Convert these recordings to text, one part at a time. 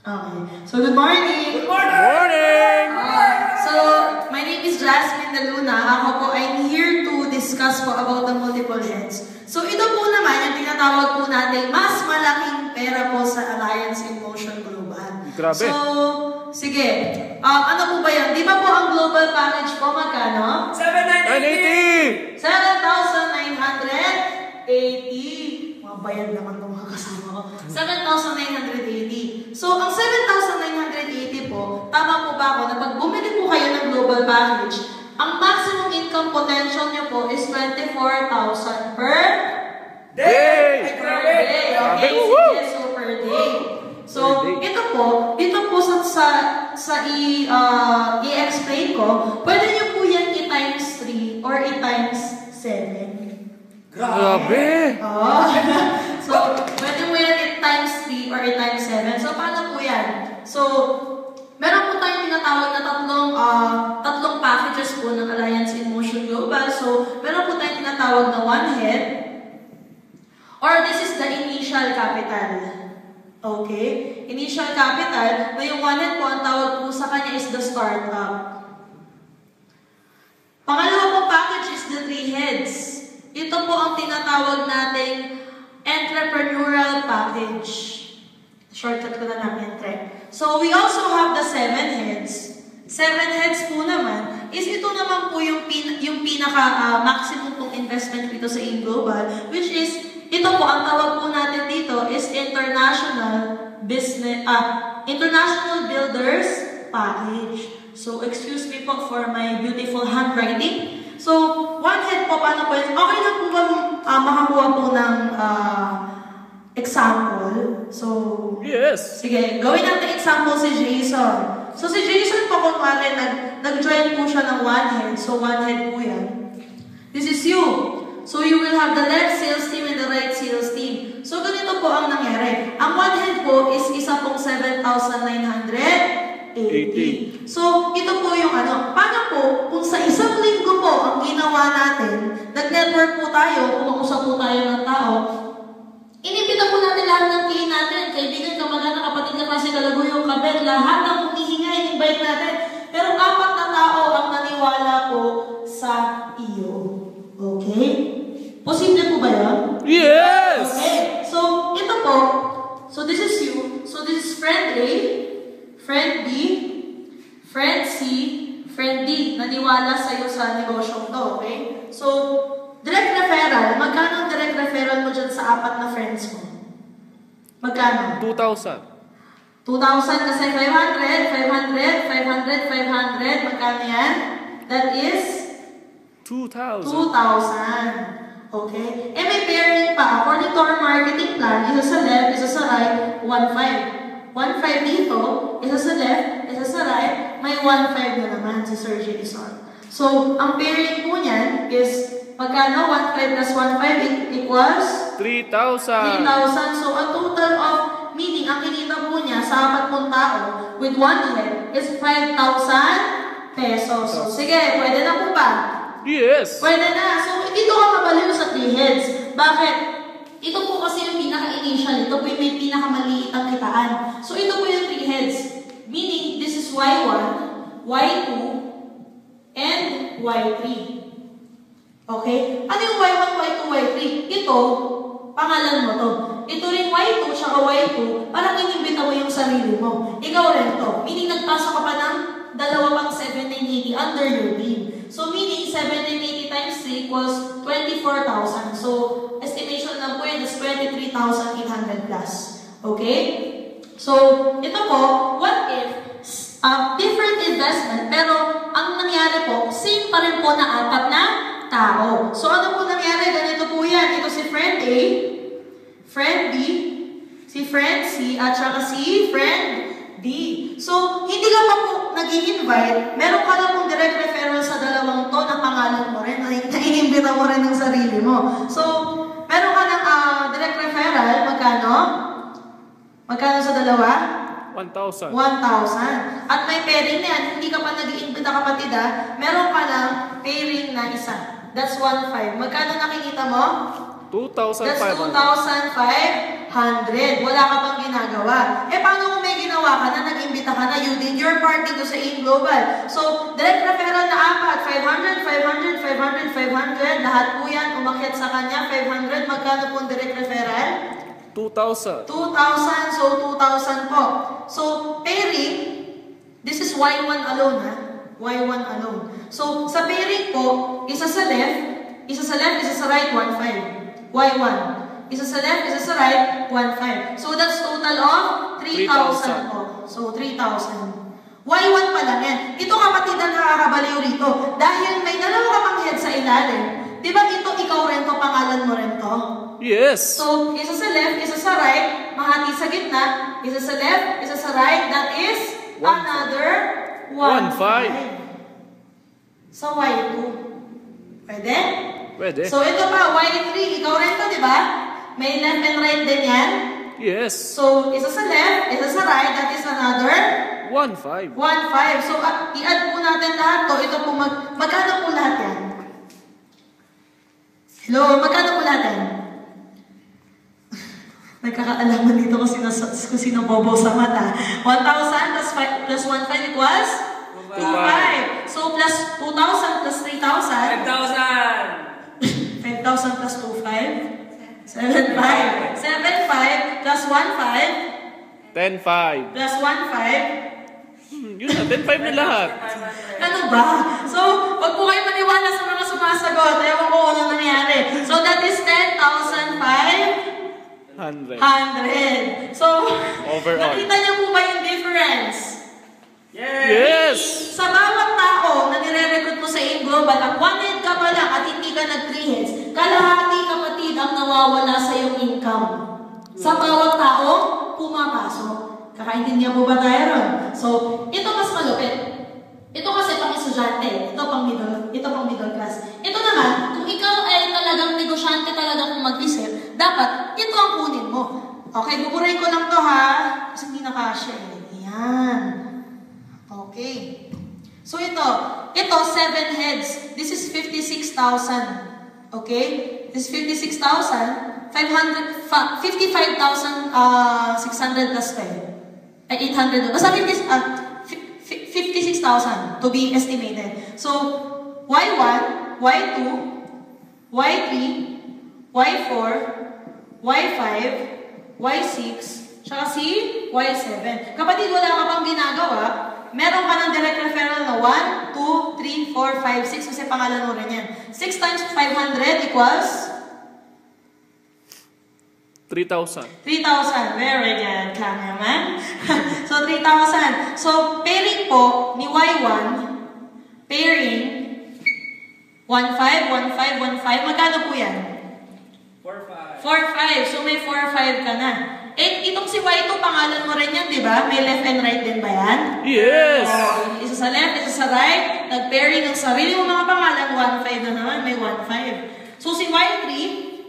Okay. So, good morning! Good morning! So, my name is Jasmine De Luna. Ako po ay here to discuss po about the multiple heads. So, ito po naman yung tinatawag po natin mas malaking pera po sa Alliance in Motion Global. Grabe. So, sige. Ano po ba yan? Di ba po ang global package po magkano? 780! 7,980. Mabayad naman itong mga kasama ko. 7,980. So, ang 7,980 po, tama po ba ako na pag bumili po kayo ng global package, ang maximum income potential nyo po is 24,000 per Day! Per day. Okay, sige. So, per day. So, ito po sa i-explain ko, pwede nyo po yan i-times 3 or i-times 7. Grabe! Oh. So, pwede mo yan i-times 3 or i-times 7. So, paano po yan? So, meron po tayong tinatawag na tatlong packages po ng Alliance in Motion Global. So, meron po tayong tinatawag na one head, or this is the initial capital. Okay? Initial capital, na yung one head po, ang tawag po sa kanya is the startup. Pangalawa po package is the three heads. Ito po ang tinatawag nating entrepreneurial package. Shortcut ko na lang, entre. So, we also have the 7 heads. 7 heads po naman is ito naman po yung pinaka-maximum pong investment dito sa InGlobal, which is, ito po, ang tawag po natin dito is International Builders Package. So, excuse me po for my beautiful handwriting. So, one head po, paano po yun? Okay na po ba makakuha po ng example? So, Yes! sige, gawin natin example si Jason. So, si Jason po, kunwari, nag-join po siya ng one head. So, one head po yan. This is you. So, you will have the left sales team and the right sales team. So, ganito po ang nangyari. Ang one head po is isa pong 7,980. So, ito po yung ano. Paano po, kung sa isang linggo po ang ginawa natin, nag-network po tayo, kumausap po tayo ng tao, inibita po natin lahat ng klient natin, kaibigan, kamag-anak, kapatid na kasi kalaguyong kabet, lahat ng humihinga, in-invite natin. Pero 4 na tao ang naniwala po sa iyo. Okay? Posible po ba yun? Yes! Okay. So, ito po. So, this is you. So, this is friend A, friend B, friend C, friend D. Naniwala sa'yo sa negosyong to. Okay? So, direct referral. Magkano ang direct referral mo dyan sa 4 na friends mo? Magkano? 2,000. 2,000 kasi 500, 500, 500, 500. Magkano yan? That is 2,000. 2,000. Okay? Eh, may pairing pa. According to our marketing plan, isa sa left, isa sa right, 1,500. 1,500 dito, isa sa left, isa sa right, may 1,500 na naman si Sir Jason. So, ang pairing po niyan is, magkano? 1,500 plus 1,500 equals? 3,000. 3,000. So, a total of, meaning, ang kinita po niya sa 4 taon with one head is 5,000 pesos. So, sige, pwede na po ba? Yes! Pwede na. So, dito ka mabaliw sa 3 heads. Bakit? Ito po kasi yung pinaka-initial. Ito po yung may pinaka-maliit ang kitaan. So, ito po yung 3 heads. Meaning, this is Y1, Y2, and Y3. Okay? Ano yung Y1, Y2, Y3? Ito, pangalan mo to. Ito rin Y2, tsaka Y2, parang inimbita mo yung sarili mo. Ikaw rin to. Meaning, nagpasok ka pa ng 2 pang 7,980 under your team. So, meaning, 7,980 times 3 equals 24,000. So, estimation lang po yun is 23,800 plus. Okay? So, ito po, what if, different investment, pero ang nangyari po, same pa rin po na 4 na tao. So, ano po nangyari? Ganito po yan. Ito si friend A, friend B, si friend C, at saka si friend D. So, hindi ka pa po nag-i-invite, meron ka na pong direct referral sa 2 to na pangalan mo rin, na inimbita mo rin ng sarili mo. So, meron ka ng direct referral, magkano? Magkano sa 2? 1,000. 1,000. At may pairing na yan, hindi ka pa nag-i-invita kapatid meron ka ng pairing na isa. That's 1,500. Magkano nakikita mo? 2,500. That's 2,500 100. Wala ka pang ginagawa. Eh, paano kung may ginawa ka na, nag-imbita ka na, you did your part dito sa AIM Global. So, direct referral na apat, 500, 500, 500, 500. Lahat po yan, umakyat sa kanya, 500. Magkano po ang direct referral? 2,000. 2,000. So, 2,000 po. So, pairing, this is Y1 alone, ha? Y1 alone. So, sa pairing po, isa sa left, isa sa right, 1,500. Y1. Isa sa left, isa sa right, 1,500. So, that's total of 3,000 po. So, 3,000. Y1 pa lang yan. Ito kapatid na nakakabaliw rito. Dahil may dalawa ka pang head sa ilalim. Di ba ito, ikaw rin to, pangalan mo rin to? Yes. So, isa sa left, isa sa right, mahati sa gitna, isa sa left, isa sa right, that is another 1,500. So, Y2. Pwede? Pwede. So, ito pa, Y3. Ikaw rin to, di ba? May left and right din yan. Yes. So, isa sa left, isa sa right, that is another 1,500. 1,500. So, i-add po natin lahat to. Ito po, magkano po lahat yan? Hello, magkano po lahat yan? Nagkakaalaman dito kung sino bobo sa mata. 1,000 plus 1,500 equals? 2,500. So, plus 2,000 plus 3,000? 5,000. 5,000 plus 2,500? 7,500. 7,500 plus 1,500? 10,500. Plus 1,500? Yun na, 10,500 na lahat. Ano ba? So, wag po kayo maniwala sa mga sumasagot. Ewan ko ano nangyari. So, that is 10,500. 100. So, overall. Nakita niyo po ba yung difference? Yes! Sa bawat tao na nire-recruit mo sa AIM Global, at 1 head ka pa lang at hindi ka nag 3 heads, kalahati kapatid ang nawawala sa iyong income. Sa bawat tao, pumapasok. Kakaintindihan po ba tayo ron? So, ito mas malupit. Ito kasi pang estudyante, ito pang middle class. Ito naman, kung ikaw ay talagang negosyante talaga kung mag-isip, dapat ito ang kunin mo. Okay, buburahin ko lang to ha, kasi hindi nakasya eh. Ayan. Okay. So ito 7 heads. This is 56,000. Okay? This is 56,000. 55,600 plus 5. 800. Basta 56,000 to be estimated. So, Y1, Y2, Y3, Y4, Y5, Y6, tsaka si Y7. Kapatid, wala ka pang ginagawa, meron ka ng direct referral na 1, 2, 3, 4, 5, 6 kasi pangalan mo rin yan. 6 times 500 equals? 3,000. 3,000. Very good. Cameraman. So, 3,000. So, pairing po ni Y1, pairing 1,5, 1,5, 1,5. Magkano po yan? 4,500. 4,500. So, may 4,500 ka na. Eh, itong si Y2, pangalan mo rin yan, di ba? May left and right din ba yan? Yes! Isa sa left, isa sa right. Nag-pairing ng sarili mo mga pangalan. 1,500 na naman. May 1,500. So, si Y3,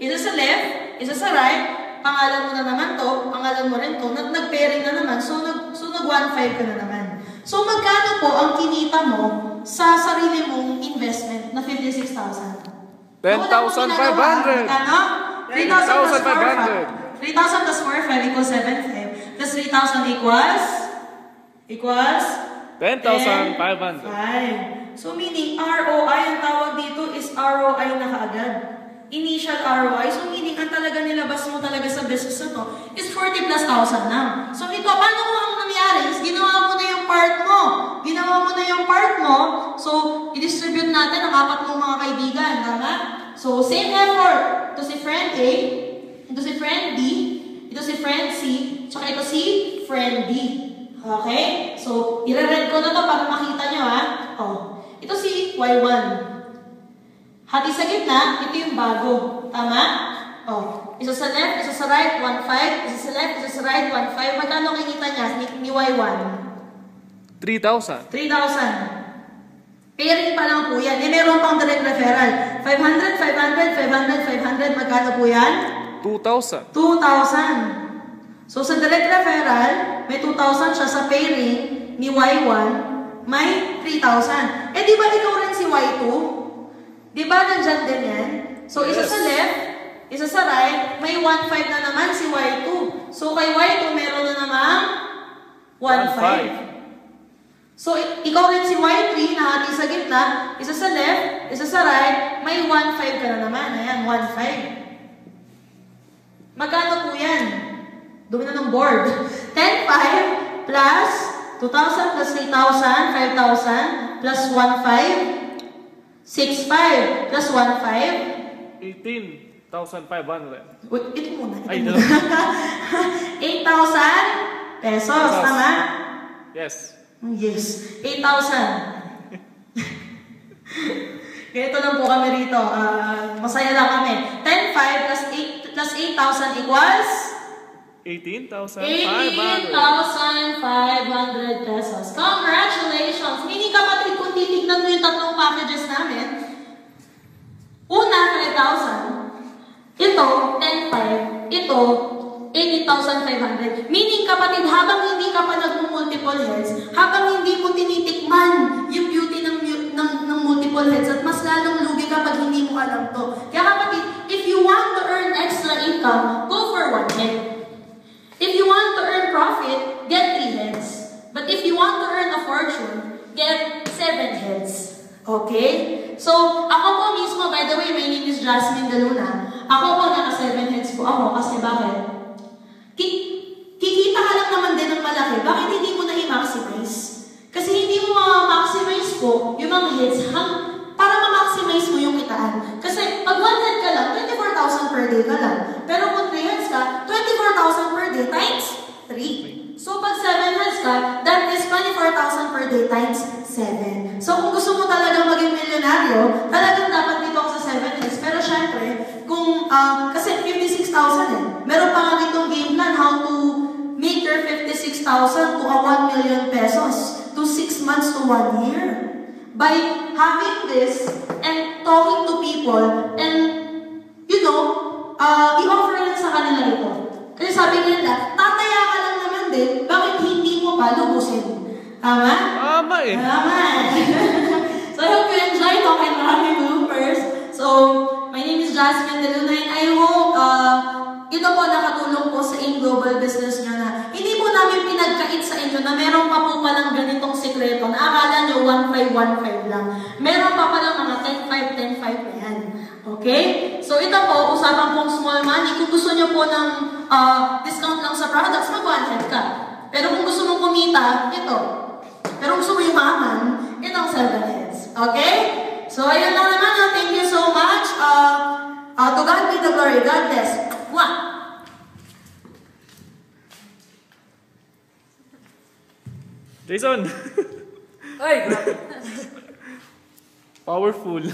isa sa left, isa sa right. Pangalan mo na naman to. Pangalan mo rin to. Nag-pairing na naman. So, nag-1,500 ka na naman. So, magkano po ang kinita mo sa sarili mong investment na 56,000? 10,500. Ano? 3,500. 3,000 plus 4,500 equals 7,500. Plus 3,000 equals 10,500. So, meaning ROI, ang tawag dito is ROI na kaagad. Initial ROI. So, meaning ang talaga nilabas mo talaga sa business na to is 40 plus 1,000 na. So, ito, paano mo ang nangyari is ginawa mo na yung part mo. So, i-distribute natin ang 4 mong mga kaibigan. Tama? So, same effort. Ito si friend A, ito si friend B, ito si friend C, tsaka ito si friend D. Okay? So, i-read ko na to para makita nyo ha. Ito si Y1. Hati sa gitna, ito yung bago. Tama? Isa sa left, isa sa right, 1,500. Isa sa left, isa sa right, 1,500. Magkano kinita niya ni Y1? 3,000. 3,000. Pairing pa lang po yan. Meron pang direct referral. 500, 500, 500, 500. Magkano po yan? 2,000. 2,000. So, sa direct referral, may 2,000 siya sa pairing ni Y1, may 3,000. Di ba ikaw rin si Y2? Di ba nandyan din yan? So, isa sa left, isa sa right, may 1.5 na naman si Y2. So, kay Y2, meron na naman 1.5. So, ikaw rin si Y3, nahati sa gitna, isa sa left, isa sa right, may 1.5 ka na naman. Ayan, 1.5. Magkano po yan? Dumi na ng board. 10.5 plus 2,000 plus 3,000, 5,000 plus 1.5, 6.5 plus 1.5, 18,500. wait, ito muna. Ay, Ito muna. 8,000 pesos, tama? Yes. Yes, 8,000. Ganito lang po kami rito. Masaya lang kami. 10,500 plus 8,000 equals 18,500. 18,500 pesos. Congratulations! Meaning kapatid, kung titignan mo yung tatlong packages namin, una, 5,000. Ito, 10,500. Ito, 18,500. Meaning kapatid, habang hindi ka pa nag-multiple heads, habang hindi mo tinitikman yung beauty ng multiple heads, at mas lalong lugi kapag hindi mo alam to. Kaya kapatid, if you want to earn extra income, go for one head. If you want to earn profit, get 3 heads. But if you want to earn a fortune, get 7 heads. Okay? So, ako po mismo, by the way, my name is Jasmine Galuna. Ako po, naka 7 heads po ako. Kasi bakit? Kikita ka lang naman din ng malaki. Bakit hindi mo na i-maximize? Kasi hindi mo ma-maximize po yung mga heads para ma-maximize mo yung kitaan. Kasi pag 1 head ka lang, 24,000 per day ka lang. Pero kung 3 heads ka, 24,000 per day times 3. So pag 7 heads ka, that is 24,000 per day times 7. So kung gusto mo talagang maging milyonaryo, talagang dapat dito ako sa 7 heads. Pero syempre, kasi 56,000 eh. Meron pa nga ditong game plan how to make your 56,000 to a 1 million pesos to 6 months to 1 year. By having this and talking to people and, i-offer lang sa kanila ito. Kasi sabi nila, tataya ka lang naman din, bakit hindi mo pa lubusin? Tama? Tama eh. Tama. So I hope you enjoy talking maraming bloopers. So, my name is Jasmine Deluna and I hope ito po nakatulong po sa in-global business nyo na hindi po namin pinagkait sa inyo na meron pa po palang ganitong sikreto na akala nyo 1,515 lang. Meron pa palang mga 10,515 na yan. Okay? So ito po, usapan pong small money. Kung gusto nyo po ng discount lang sa products, mag-1 ka. Pero kung gusto mong kumita, ito. Pero kung gusto mo yumaman, itong 7 heads. Okay? So ayun lang naman. Thank you so much. To God be the glory. God bless. Jason! Ay, grabe. Powerful.